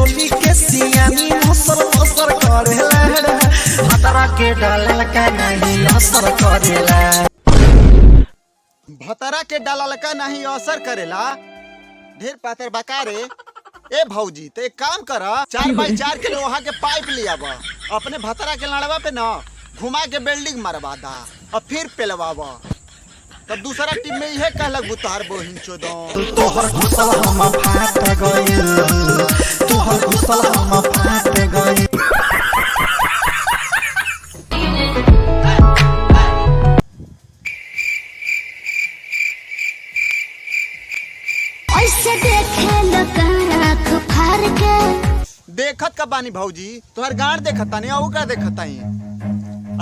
चोली के सियानी मसर मसर करेला भतरा के डालल का नहीं असर करेला। भतरा के डालल का नहीं असर करेला ढेर पातर बकारे। ए भौजी तो एक काम कर 4x4 के लोहा के पाइप लिया बा अपने भतरा के लड़वा पे ना घुमा के बिल्डिंग मरवा दा और फिर पेलवावा तब दूसरा टीम में यह कहलक बुतार बोहिन चोदो तोहर घुसल हम फाट गइल तोहर घुसल हम फाट गइल। ऐसे देखे आँख फाड़ के देखत का बानी भौजी तोहर गाड़ देखता नहीं और का देखता ही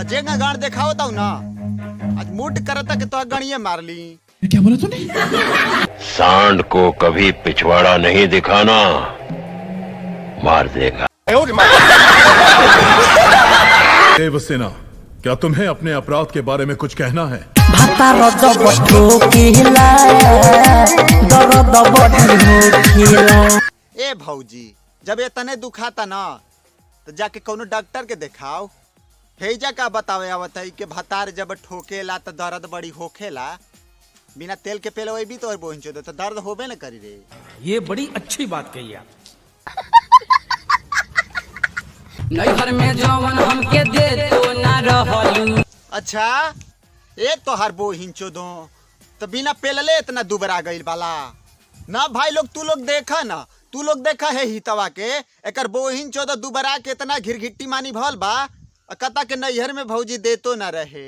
अजेगा गाड़ देखाओ ताऊ ना आज मूड करता कि तोहर गणिये मार ली। क्या बोला तूने? सांड को कभी पिछवाड़ा नहीं दिखाना, मार देगा। देवसेना, क्या तुम्हें अपने अपराध के बारे में कुछ कहना है? भतार जब ठोकिला दर्द बड़ी होखिला। ए भौजी जब ये तने दुखाता ना तो जाके कोनो डॉक्टर के दिखाओ। हेजा का बतावे आवतई के भतार जब ठोकेला तो दर्द बड़ी होखेला बिना तेल के पेलवे भी तो बोहिंचो तो दर्द होबे न करी रे। ये बड़ी अच्छी बात कही आप। नैहर में जवन हमके दे तो ना रहलू। अच्छा ए तोहार बोहिंचो दो तो बिना पेलले इतना दुबरा गइल बाला ना भाई लोग तू लोग देखा ना तू लोग देखा है हितवा के एकर बोहिंचो तो दुबरा के इतना घिरघिट्टी मानी भल बा कता के नैहर में भौजी देतो ना रहे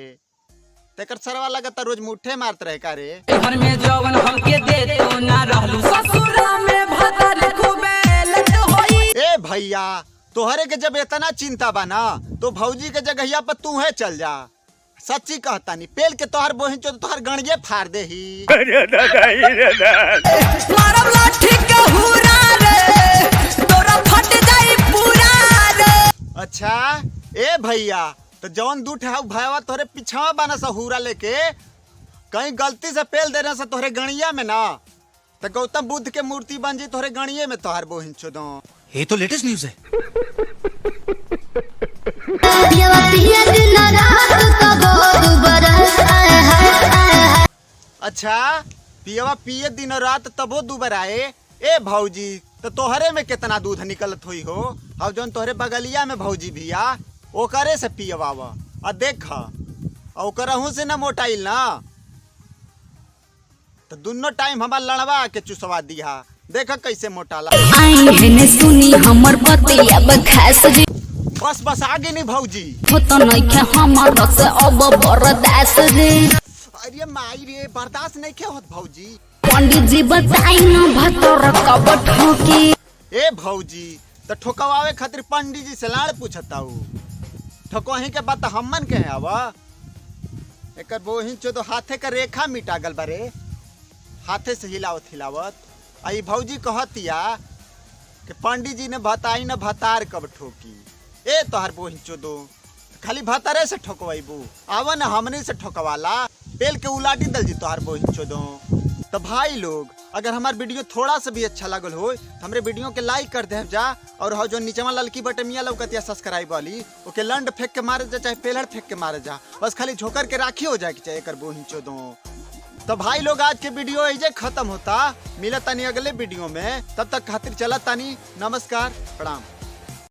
तेकर सरवा लगता रोज मुठ्ठे मारत रहे का रे। नैहर में जवन हमके दे तो ना रहलू ससुरा में भतर खूबे लत होई। ए भैया तोहरे के जब इतना चिंता बा ना तो भौजी के जगहिया पर तू है चल जा। सच्ची कहता नहीं पेल के तोहर बोहिन चो तोहर गणिये फाड़ दे ही। मारब लाठी के हुरा रे तोरा फट जाई पूरा रे। अच्छा ए भैया तो जौन दूठ है भैया तोहरे पीछा बाना सहूरा लेके कहीं गलती से पेल देने से तोहरे गणिया में ना तो गौतम बुद्ध के मूर्ति बन जी तोहरे गणिये में तोहर बोहिन चो दो। ये तो लेटेस्ट न्यूज है। अच्छा पियवा पिए दिन रात तबो दुबर आए। ए भौजी तो तोहरे में कितना दूध निकलत हुई हो और जौन तोहरे बगलिया में भौजी भिया ओकरे से पियवावा और देख ओकरहू से न मोटाइल ना तो दोनों टाइम हमार लड़वा के चुसवा दिया देख कैसे मोटाला। आई है सुनी हमर बतिया बखास जी बस बस आगे नहीं भौजी हो तो नहीं के हमर से अब बर्दाश्त रे। अरे माई रे बर्दाश्त नहीं के होत भौजी। पंडित जी बताई ना भतर कब ठोकी। ए भौजी तो ठोकवावे खातिर पंडित जी से लाड़ पूछता हूँ ठोकही के बात हमन के अब एक बोहिन चो तो हाथे का रेखा मिटा गल बारे हाथे से हिलावत हिलावत आई भौजी कहतिया कि पंडित जी ने बताई न भतार कब ठोकी। ए तोहर बोहिन चो दो खाली भतारे से ठोकवाइबू आवा न हमने से ठोकवाला पेल के उलाटी दल जी तोहर बोहिन चो दो। तो भाई लोग अगर हमार वीडियो थोड़ा सा भी अच्छा लगल हो तो हमरे वीडियो के लाइक कर दे जा और जो नीचे में ललकी बटमिया लौकतिया सब्सक्राइब वाली ओके लंड फेंक के मारे जा चाहे पेलड़ फेंक के मारे जा बस खाली झोकर के राखी हो जाए कि चाहे कर बोहिन चो दो। तो भाई लोग आज के वीडियो ऐसे खत्म होता मिला तानी अगले वीडियो में तब तक खातिर चला तानी नमस्कार प्रणाम।